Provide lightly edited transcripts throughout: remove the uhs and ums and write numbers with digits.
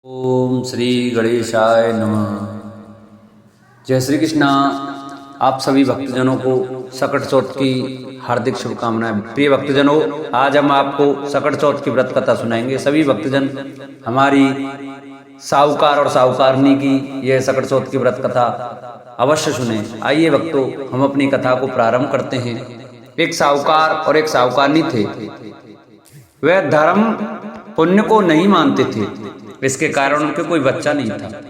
ओम श्री गणेशाय नमः। जय श्री कृष्णा। आप सभी भक्तजनों को सकट चौथ की हार्दिक शुभकामनाएं। प्रिय भक्तजनों, आज हम आपको सकट चौथ की व्रत कथा सुनाएंगे। सभी भक्तजन हमारी साहूकार और साहूकारनी की यह सकट चौथ की व्रत कथा अवश्य सुने। आइए भक्तों, हम अपनी कथा को प्रारंभ करते हैं। एक साहूकार और एक साहूकारनी थे। वह धर्म पुण्य को नहीं मानते थे, इसके कारण उनके कोई बच्चा नहीं था।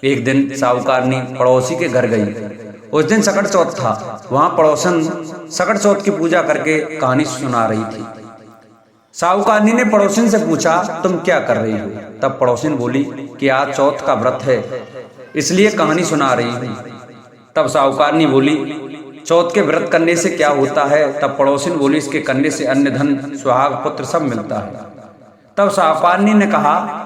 एक दिन साहूकारनी पड़ोसी के घर गई। उस दिन सकट चौथ था। वहां पड़ोसन सकट चौथ की पूजा करके कहानी सुना रही थी। साहूकारनी ने पड़ोसिन से पूछा, तुम क्या कर रही हो? तब पड़ोसिन बोली कि आज चौथ का व्रत है, इसलिए कहानी सुना रही हूं। तब साहूकारनी बोली, चौथ के व्रत करने से क्या होता है? तब पड़ोसिन बोली, इसके करने से अन्न धन सुहाग पुत्र सब मिलता है। तब साहूकारनी ने कहा,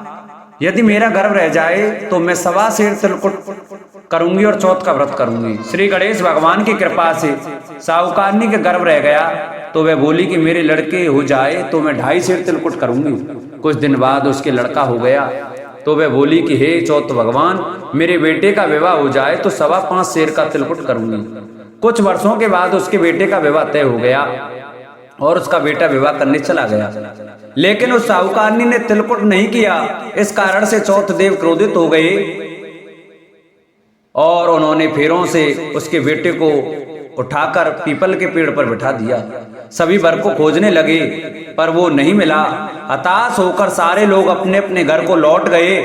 यदि मेरा गर्भ रह जाए तो मैं 1.25 सेर तिलकुट करूंगी और चौथ का व्रत करूंगी। श्री गणेश भगवान की कृपा से साहूकारनी के गर्भ रह गया तो वह बोली कि मेरे लड़के हो जाए तो मैं 2.5 सेर तिलकुट करूंगी। कुछ दिन बाद उसके लड़का हो गया तो वह बोली कि हे चौथ भगवान, मेरे बेटे का विवाह हो जाए तो 5.25 सेर का तिलकुट करूंगी। कुछ वर्षों के बाद उसके बेटे का विवाह तय हो गया और उसका बेटा विवाह करने चला गया, लेकिन उस साहूकारनी ने तिलकुट नहीं किया। इस कारण से चौथ देव क्रोधित हो गए और उन्होंने फेरों से उसके बेटे को उठाकर पीपल के पेड़ पर बिठा दिया। सभी वर को खोजने लगे पर वो नहीं मिला। हताश होकर सारे लोग अपने अपने घर को लौट गए।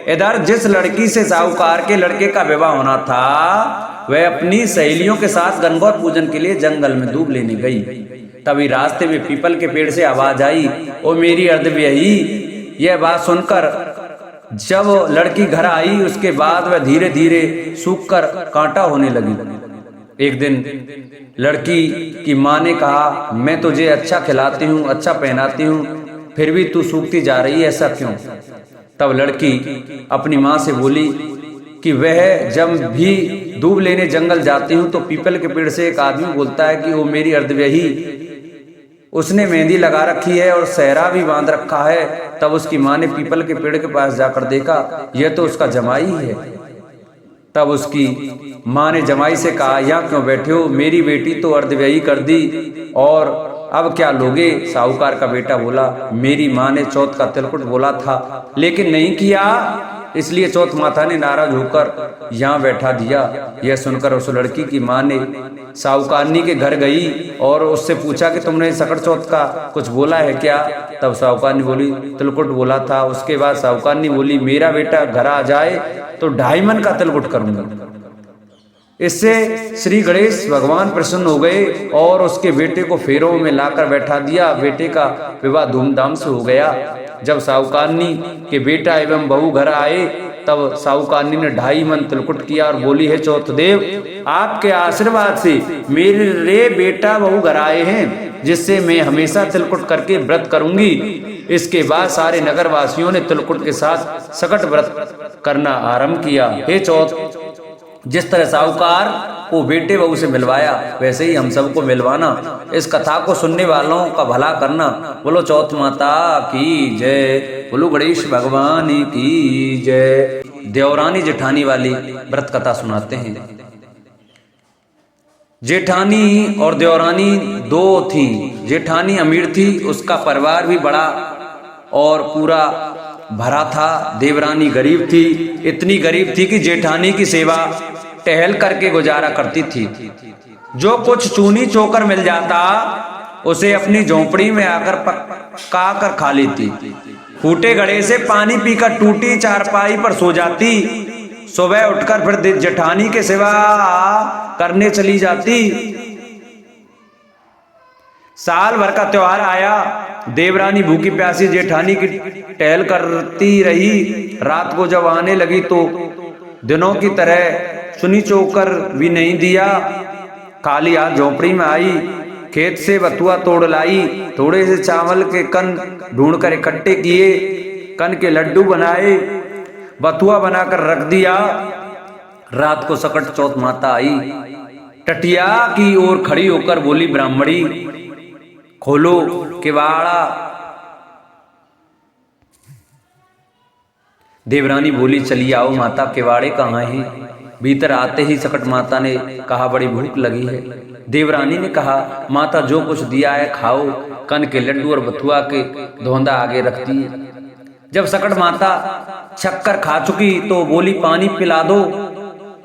इधर जिस लड़की से साहूकार के लड़के का विवाह होना था वह अपनी सहेलियों के साथ गणगौर पूजन के लिए जंगल में दूब लेने गई। तभी रास्ते में पीपल के पेड़ से आवाज आई, ओ मेरी अर्धव्ययी। यह बात सुनकर जब लड़की घर आई उसके बाद वह धीरे धीरे सूखकर कांटा होने लगी। एक दिन लड़की की माँ ने कहा, मैं तुझे अच्छा खिलाती हूँ, अच्छा पहनाती हूँ, फिर भी तू सूखती जा रही है, ऐसा क्यों? तब लड़की अपनी माँ से बोली कि वह जब भी दूब लेने जंगल जाती हूँ तो पीपल के पेड़ से एक आदमी बोलता है कि वो मेरी अर्धव्ययी, उसने मेहंदी लगा रखी है और सहरा भी बांध रखा है। तब उसकी माँ ने पीपल के पेड़ के पास जाकर देखा, यह तो उसका जमाई है। तब उसकी माँ ने जमाई से कहा, यहाँ क्यों बैठे हो? मेरी बेटी तो अर्धव्ययी कर दी और अब क्या लोगे? साहूकार का बेटा बोला, मेरी माँ ने चौथ का तिलकुट बोला था लेकिन नहीं किया, इसलिए चौथ माता ने नाराज होकर यहाँ बैठा दिया। यह सुनकर उस लड़की की माँ ने साहूकारनी के घर गई और उससे पूछा कि तुमने सकट चौथ का कुछ बोला है क्या? तब साहूकारनी बोली, तिलकुट बोला था। उसके बाद साहूकारनी बोली, मेरा बेटा घर आ जाए तो 2.5 मन का तिलकुट करूंगा। इससे श्री गणेश भगवान प्रसन्न हो गए और उसके बेटे को फेरों में लाकर बैठा दिया। बेटे का विवाह धूमधाम से हो गया। जब साहूकारनी के बेटा एवं बहू घर आए तब साहूकारनी ने 2.5 मन तिलकुट किया और बोली, है चौथ देव, आपके आशीर्वाद से मेरे बेटा बहू घर आए हैं, जिससे मैं हमेशा तिलकुट करके व्रत करूंगी। इसके बाद सारे नगर वासियों ने तिलकुट के साथ सकट व्रत करना आरंभ किया। हे चौथ, जिस तरह साहूकार को बेटे बहू से मिलवाया वैसे ही हम सबको मिलवाना। इस कथा को सुनने वालों का भला करना। बोलो चौथ माता की जय, बोलो गणेश भगवान की जय। देवरानी जेठानी वाली व्रत कथा सुनाते हैं। जेठानी और देवरानी दो थी। जेठानी अमीर थी, उसका परिवार भी बड़ा और पूरा भरा था। देवरानी गरीब थी, इतनी गरीब थी कि जेठानी की सेवा टहल करके गुजारा करती थी। जो कुछ चूनी चोकर मिल जाता उसे अपनी झोंपड़ी में आकर पका कर खा लेती। फूटे घड़े से पानी पीकर टूटी चारपाई पर सो जाती। सुबह उठकर फिर जेठानी के सेवा करने चली जाती। साल भर का त्योहार आया, देवरानी भूखी प्यासी जेठानी की टहल करती रही। रात को जब आने लगी तो दिनों की तरह चुनी चोकर भी नहीं दिया। खाली हाथ झोपड़ी में आई, खेत से बथुआ तोड़ लाई, थोड़े से चावल के कन ढूंढकर इकट्ठे किए, कन के लड्डू बनाए, बथुआ बनाकर रख दिया। रात को सकट चौथ माता आई, टटिया की ओर खड़ी होकर बोली, ब्राह्मणी खोलो किवाड़ा। देवरानी बोली, चलिए आओ माता, किवाड़े कहाँ हैं? भीतर आते ही सकट माता ने कहा, बड़ी भूख लगी है। देवरानी ने कहा, माता जो कुछ दिया है खाओ। कन के लड्डू और बथुआ के धोंदा आगे रख दिए। जब सकट माता छक्कर खा चुकी तो बोली, पानी पिला दो।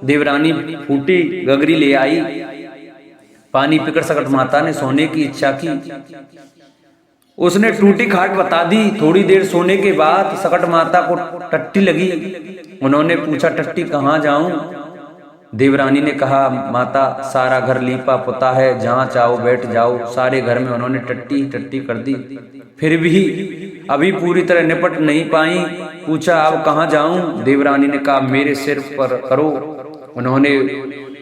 देवरानी फूटी गगरी ले आई। पानी पीकर सकट माता ने सोने की इच्छा की। उसने टूटी खाट बता दी। थोड़ी देर सोने के बाद सकट माता को टट्टी लगी। उन्होंने पूछा, टट्टी कहाँ जाऊं? देवरानी ने कहा, माता सारा घर लीपा पुता है, जहाँ चाहो बैठ जाओ। सारे घर में उन्होंने टट्टी टट्टी कर दी, फिर भी अभी पूरी तरह निपट नहीं पाई। पूछा, अब कहाँ जाऊं? देवरानी ने कहा, मेरे सिर पर करो। उन्होंने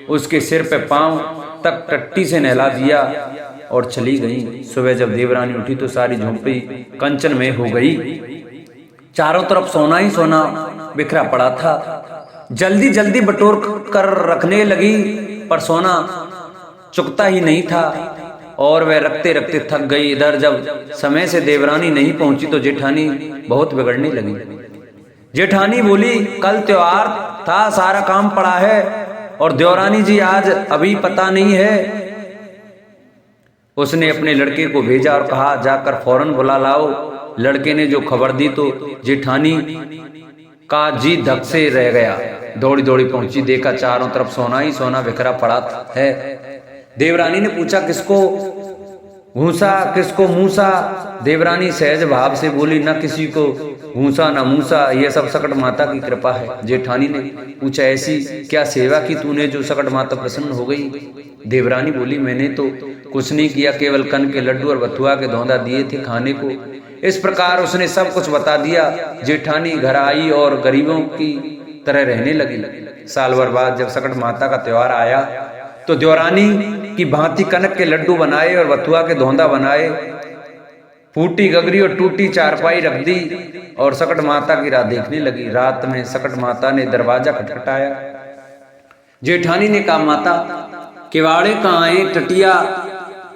उसके सिर पे पांव तक टट्टी से नहला दिया और चली गई। सुबह जब देवरानी उठी तो सारी झोंपड़ी कंचन में हो गई। चारों तरफ सोना ही सोना बिखरा पड़ा था। जल्दी जल्दी बटोर कर रखने लगी, पर सोना चुकता ही नहीं था और वह रखते रखते थक गई। इधर जब समय से देवरानी नहीं पहुंची तो जेठानी बहुत बिगड़ने लगी। जेठानी बोली, कल त्योहार था, सारा काम पड़ा है और देवरानी जी आज अभी पता नहीं है। उसने अपने लड़के को भेजा और कहा, जाकर फौरन बुला लाओ। लड़के ने जो खबर दी तो जेठानी का जी धक से रह गया। दौड़ी दौड़ी पहुंची, देखा चारों तरफ सोना ही सोना बिखरा पड़ा है। देवरानी ने पूछा, किसको घूसा किसको मूसा? देवरानी सहज भाव से बोली, न किसी को घूसा न मूसा, यह सब सकट माता की कृपा है। जेठानी ने पूछा, ऐसी क्या सेवा की तूने जो सकट माता प्रसन्न हो गई? देवरानी बोली, मैंने तो कुछ नहीं किया, केवल कन के लड्डू और बथुआ के धोंदा दिए थे खाने को। इस प्रकार उसने सब कुछ बता दिया। जेठानी घर आई और गरीबों की तरह रहने लगी। साल भर बाद जब सकट माता का त्योहार आया तो देवरानी की भांति कनक के लड्डू बनाए और बथुआ के धोंदा बनाए। फूटी गगरी और टूटी चारपाई रख दी और सकट माता की राह देखने लगी। रात में सकट माता ने दरवाजा खटखटाया। जेठानी ने कहा, माता किवाड़े कहाँ हैं? टटिया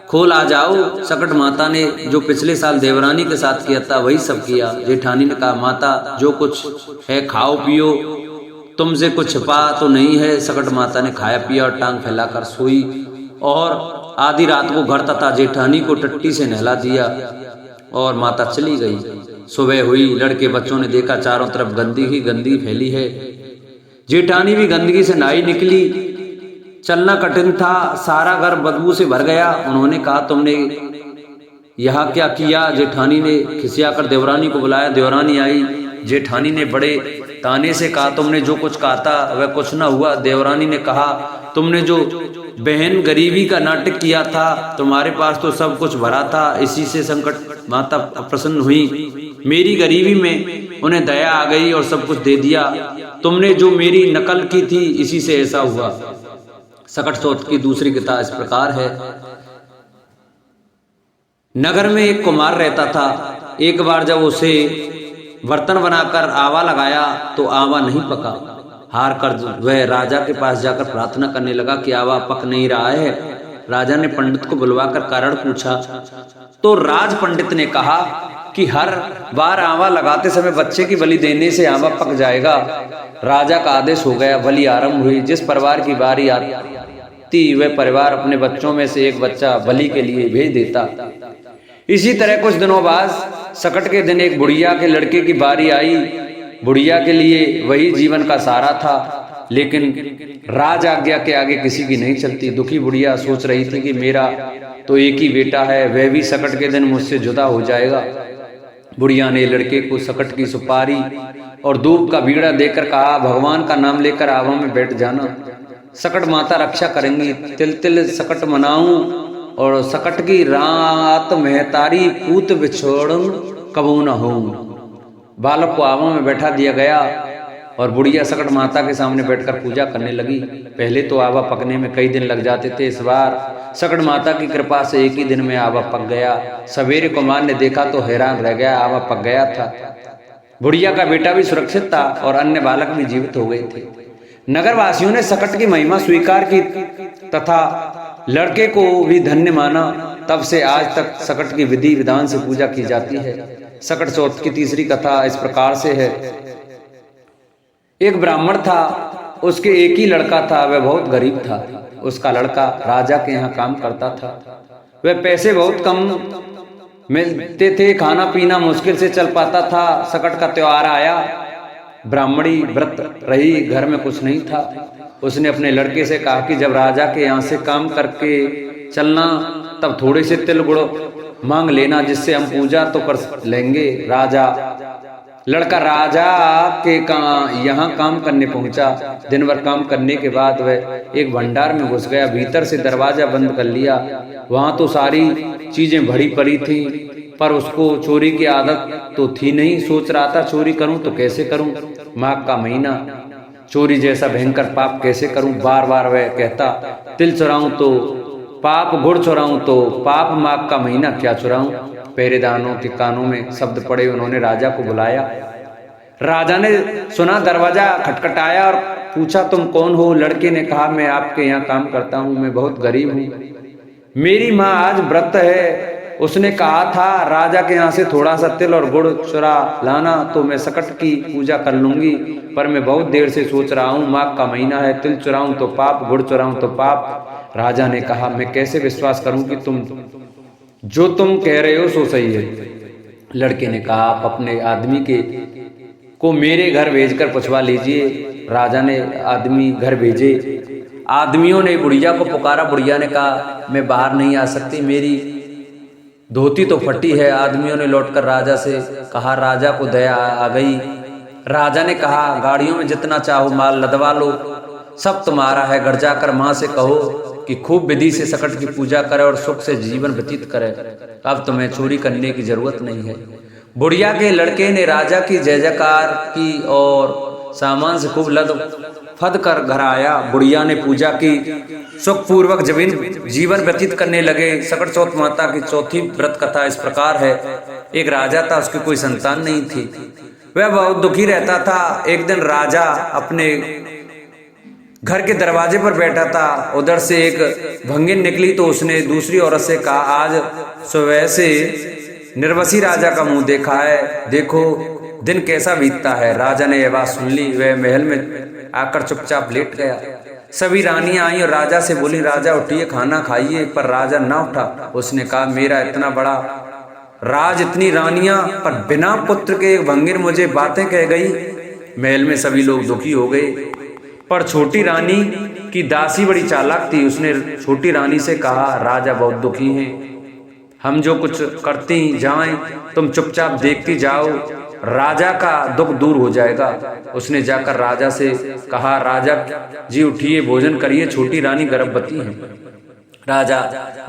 खोल आ जाओ। सकट माता ने जो पिछले साल देवरानी के साथ किया था वही सब किया। जेठानी ने कहा, माता जो कुछ है खाओ पियो, तुमसे कुछ छिपा तो नहीं है। सकट माता ने खाया पिया और टांग फैलाकर सोई और आधी रात को घर तथा जेठानी को टट्टी से नहला दिया और माता चली गई। सुबह हुई, लड़के बच्चों ने देखा चारों तरफ गंदगी ही गंदगी फैली है। जेठानी भी गंदगी से नहाई निकली। चलना कठिन था, सारा घर बदबू से भर गया। उन्होंने कहा, तुमने यहाँ क्या किया? जेठानी ने खिसियाकर देवरानी को बुलाया। देवरानी आई। जेठानी ने बड़े ताने से कहा, तुमने जो कुछ कहा था वह कुछ न हुआ। देवरानी ने कहा, तुमने जो बहन गरीबी का नाटक किया था, तुम्हारे पास तो सब कुछ भरा था, इसी से संकट माता प्रसन्न हुई। मेरी गरीबी में उन्हें दया आ गई और सब कुछ दे दिया। तुमने जो मेरी नकल की थी, इसी से ऐसा हुआ। सकट सोत की दूसरी कथा इस प्रकार है। नगर में एक कुमार रहता था। एक बार जब उसे बर्तन बनाकर आवा लगाया तो आवा नहीं पका। हार कर वह राजा के पास जाकर प्रार्थना करने लगा कि आवा पक नहीं रहा है। राजा ने पंडित को बुलवाकर कारण पूछा तो राज पंडित ने कहा कि हर बार आवा लगाते समय बच्चे की बलि देने से आवा पक जाएगा। राजा का आदेश हो गया। बलि आरंभ हुई। जिस परिवार की बारी आती वह परिवार अपने बच्चों में से एक बच्चा बलि के लिए भेज देता। इसी तरह कुछ दिनों बाद सकट के दिन एक बुढ़िया के लड़के की बारी आई। बुढ़िया के लिए वही जीवन का सहारा था, लेकिन राज आज्ञा के आगे किसी की नहीं चलती। दुखी बुढ़िया सोच रही थी कि मेरा तो एक ही बेटा है, वह भी सकट के दिन मुझसे जुदा हो जाएगा। बुढ़िया ने लड़के को सकट की सुपारी और दूब का बीड़ा देकर कहा, भगवान का नाम लेकर आवा में बैठ जाना, सकट माता रक्षा करेंगी। तिल तिल सकट मनाऊं और सकट की रात महतारी पूत बिछोड़ कबू न हो। बालक को आवा में बैठा दिया गया और बुढ़िया सकट माता के सामने बैठकर पूजा करने लगी। पहले तो आवा पकने में कई दिन लग जाते थे। इस बार सकट माता की कृपा से एक ही दिन में आवा पक गया। सवेरे कुमार ने देखा तो हैरान रह गया, आवा पक गया था। बुढ़िया का बेटा भी सुरक्षित था और अन्य बालक भी जीवित हो गए थे। नगर वासियों ने सकट की महिमा स्वीकार की तथा लड़के को भी धन्य माना। तब से आज तक सकट की विधि विधान से पूजा की जाती है। सकट चौथ की तीसरी कथा इस प्रकार से है। एक ब्राह्मण था, उसके एक ही लड़का था, वह बहुत गरीब था। उसका लड़का राजा के यहाँ काम करता था। वह पैसे बहुत कम मिलते थे, खाना पीना मुश्किल से चल पाता था। सकट का त्योहार आया, ब्राह्मणी व्रत रही, घर में कुछ नहीं था। उसने अपने लड़के से कहा कि जब राजा के यहाँ से काम करके चलना तब थोड़े से तिल गुड़ मांग लेना, जिससे हम पूजा तो कर लेंगे। लड़का राजा के यहाँ काम करने पहुंचा। दिन भर काम करने के बाद वह एक भंडार में घुस गया, भीतर से दरवाजा बंद कर लिया। वहां तो सारी चीजें भरी पड़ी थी, पर उसको चोरी की आदत तो थी नहीं। सोच रहा था चोरी करूं तो कैसे करूं, माघ का महीना, चोरी जैसा भयंकर पाप कैसे करूं। बार बार वह कहता, तिल चुराऊं तो पाप, गुड़ चुराऊं तो पाप, माघ का महीना क्या चुराऊं। पहरेदारों के कानों में शब्द पड़े। उन्होंने राजा को बुलाया। राजा ने सुना, दरवाजा खटखटाया और पूछा, तुम कौन हो। लड़के ने कहा, मैं आपके यहाँ काम करता हूँ, मैं बहुत गरीब हूँ, मेरी माँ आज व्रत है। उसने कहा था राजा के यहाँ से थोड़ा सा तिल और गुड़ चुरा लाना तो मैं सकट की पूजा कर लूंगी, पर मैं बहुत देर से सोच रहा हूँ, माघ का महीना है, तिल चुराऊं तो पाप, गुड़ चुराऊं तो पाप। राजा ने कहा, मैं कैसे विश्वास करूं कि जो तुम कह रहे हो सो सही है। लड़के ने कहा, आप अपने आदमी को मेरे घर भेजकर पुछवा लीजिए। राजा ने आदमी घर भेजे। आदमियों ने बुढ़िया को पुकारा। बुढ़िया ने कहा, मैं बाहर नहीं आ सकती, मेरी धोती तो फटी है। आदमियों ने लौटकर राजा से कहा। राजा को दया आ गई। राजा ने कहा, गाड़ियों में जितना चाहो माल लदवा लो, सब तुम्हारा है। घर जाकर माँ से कहो कि खूब विधि से सकट की पूजा करे और सुख से जीवन व्यतीत करे। अब तुम्हें चोरी करने की जरूरत नहीं है। बुढ़िया के लड़के ने राजा की जय जयकार की और सामान से खूब लद फद कर घर आया। बुढ़िया ने पूजा की, सुख पूर्वक जीवन व्यतीत करने लगे। सकट चौथ माता की चौथी व्रत कथा इस प्रकार है। एक राजा था, उसकी कोई संतान नहीं थी, वह बहुत दुखी रहता था। एक दिन राजा अपने घर के दरवाजे पर बैठा था, उधर से एक भंगिन निकली तो उसने दूसरी औरत से कहा, आज सुबह से निर्वसी राजा का मुंह देखा है, देखो दिन कैसा बीतता है। राजा ने यह बात सुन ली, वह महल में आकर चुपचाप लेट गया। सभी रानियां आई और राजा से बोली, राजा उठिए, खाना खाइए, पर राजा ना उठा। उसने कहा, मेरा इतना बड़ा राज, इतनी रानियां, पर बिना पुत्र के एक भंगिन मुझे बातें कह गई। महल में सभी लोग दुखी हो गए, पर छोटी रानी की दासी बड़ी चालाक थी। उसने छोटी रानी से कहा, राजा बहुत दुखी हैं, हम जो कुछ करती जाएं तुम चुपचाप देखती जाओ, राजा का दुख दूर हो जाएगा। उसने जाकर राजा से कहा, राजा जी उठिए, भोजन करिए, छोटी रानी गर्भवती है। राजा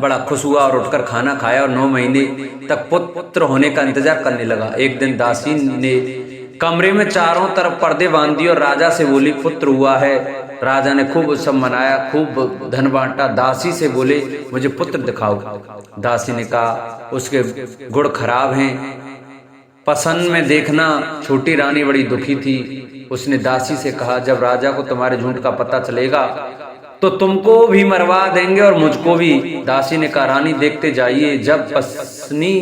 बड़ा खुश हुआ और उठकर खाना खाया और 9 महीने तक पुत्र होने का इंतजार करने लगा। एक दिन दासी ने कमरे में चारों तरफ पर्दे बांध दिए और राजा से बोली, पुत्र हुआ है। राजा ने खूब उत्सव मनाया, खूब धन बांटा। दासी से बोले, मुझे पुत्र दिखाओ। दासी ने कहा, उसके गुण खराब हैं, पसंद में देखना। छोटी रानी बड़ी दुखी थी। उसने दासी से कहा, जब राजा को तुम्हारे झूठ का पता चलेगा तो तुमको भी मरवा देंगे और मुझको भी। दासी ने कहा, रानी देखते जाइए। जब पसनी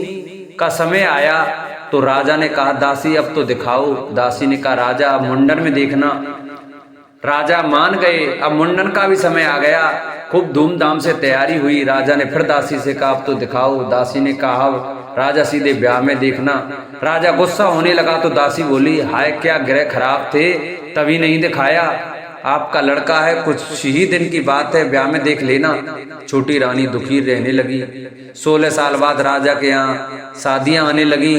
का समय आया तो राजा ने कहा, दासी अब तो दिखाओ। दासी ने कहा, राजा अब मुंडन में देखना। राजा मान गए। अब मुंडन का भी समय आ गया। खूब धूमधाम से तैयारी हुई। राजा ने फिर दासी से कहा, अब तो दिखाओ। दासी ने कहा, राजा सीधे ब्याह में देखना। राजा गुस्सा होने लगा तो दासी बोली, हाय क्या ग्रह खराब थे, तभी नहीं दिखाया। आपका लड़का है, कुछ ही दिन की बात है, ब्याह में देख लेना। छोटी रानी दुखी रहने लगी। 16 साल बाद राजा के यहाँ शादियां आने लगी।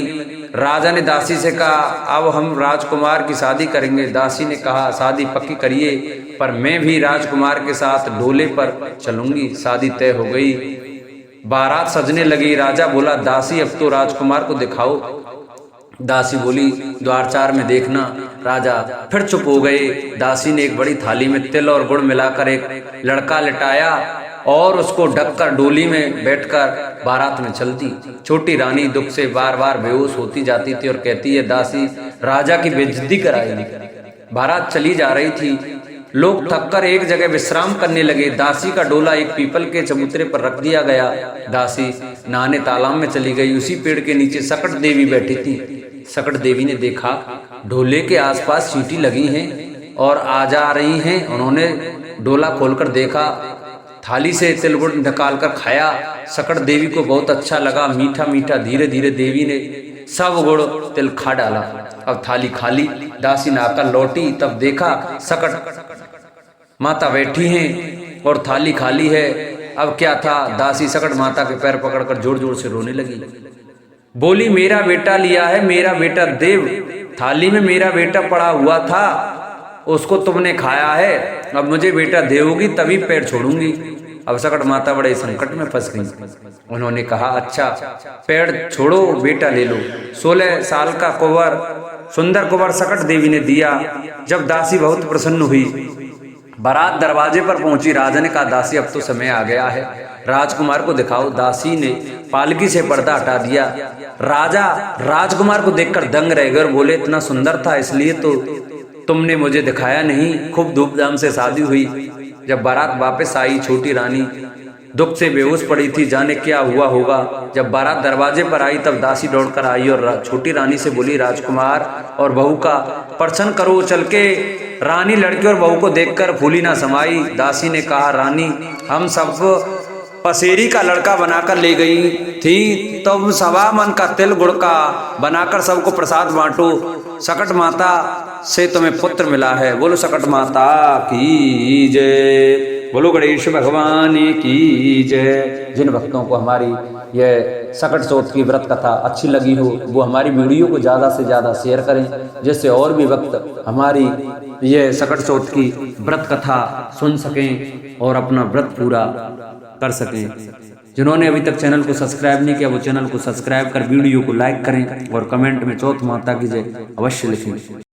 राजा ने दासी से कहा, अब हम राजकुमार की शादी करेंगे। दासी ने कहा, शादी पक्की करिए, पर मैं भी राजकुमार के साथ डोले पर चलूंगी। शादी तय हो गई, बारात सजने लगी। राजा बोला, दासी अब तो राजकुमार को दिखाओ। दासी बोली, द्वारचार में देखना। राजा फिर चुप हो गए। दासी ने एक बड़ी थाली में तिल और गुड़ मिलाकर एक लड़का लिटाया और उसको ढककर डोली में बैठकर बारात में चलती। छोटी रानी दुख से बार बार बेहोश होती जाती थी और कहती है, दासी राजा की बेइज्जती कराएगी। बारात चली जा रही थी। लोग थककर एक जगह विश्राम करने लगे। दासी का डोला एक पीपल के चबूतरे पर रख दिया गया। दासी नहाने तालाब में चली गई। उसी पेड़ के नीचे सकट देवी बैठी थी। सकट देवी ने देखा, ढोले के आसपास चींटी लगी हैं, और आ जा रही हैं। उन्होंने डोला खोलकर देखा, थाली से तिल गुड़ निकाल कर खाया। सकट देवी को बहुत अच्छा लगा, मीठा मीठा। धीरे धीरे देवी ने सब गुड़ तिल खा डाला। अब थाली खाली। दासी नहाकर लौटी, तब देखा सकट माता बैठी हैं और थाली खाली है। अब क्या था, दासी सकट माता के पैर पकड़कर जोर जोर से रोने लगी। बोली, मेरा बेटा लिया है, मेरा बेटा देव। थाली में मेरा बेटा पड़ा हुआ था, उसको तुमने खाया है। अब मुझे बेटा देवोगी तभी पैर छोड़ूंगी। अब सकट माता बड़े संकट में फंस गई। उन्होंने कहा, अच्छा पैर छोड़ो, बेटा ले लो। 16 साल का कुंवर, सुंदर कुंवर सकट देवी ने दिया। जब दासी बहुत प्रसन्न हुई, बारात दरवाजे पर पहुंची। राजा ने कहा, दासी अब तो समय आ गया है, राजकुमार को दिखाओ। दासी ने पालकी से पर्दा हटा दिया। राजा राजकुमार को देखकर दंग रह गए और बोले, इतना सुंदर था इसलिए तो तुमने मुझे दिखाया नहीं। खूब धूमधाम से शादी हुई। जब बारात वापस आई, छोटी रानी दुख से बेहोश पड़ी थी, जाने क्या हुआ होगा। जब बारात दरवाजे पर आई, तब दासी दौड़कर आई और छोटी रानी से बोली, राजकुमार और बहू का प्रसन्न करो चल के। रानी लड़की और बहू को देखकर फूली ना समाई। दासी ने कहा, रानी हम सबको पसेरी का लड़का बनाकर ले गई थी, तब 1.25 मन का तिल गुड़ का बनाकर सबको प्रसाद बांटो। सकट माता से तुम्हें पुत्र मिला है। बोलो सकट माता की जय, बोलो गणेश भगवान की जय। जिन भक्तों को हमारी यह सकट चौथ की व्रत कथा अच्छी लगी हो, वो हमारी वीडियो को ज़्यादा से ज़्यादा शेयर करें, जिससे और भी भक्त हमारी यह सकट चौथ की व्रत कथा सुन सकें और अपना व्रत पूरा कर सकें। जिन्होंने अभी तक चैनल को सब्सक्राइब नहीं किया, वो चैनल को सब्सक्राइब कर वीडियो को लाइक करें और कमेंट में चौथ माता की जय अवश्य लिखें।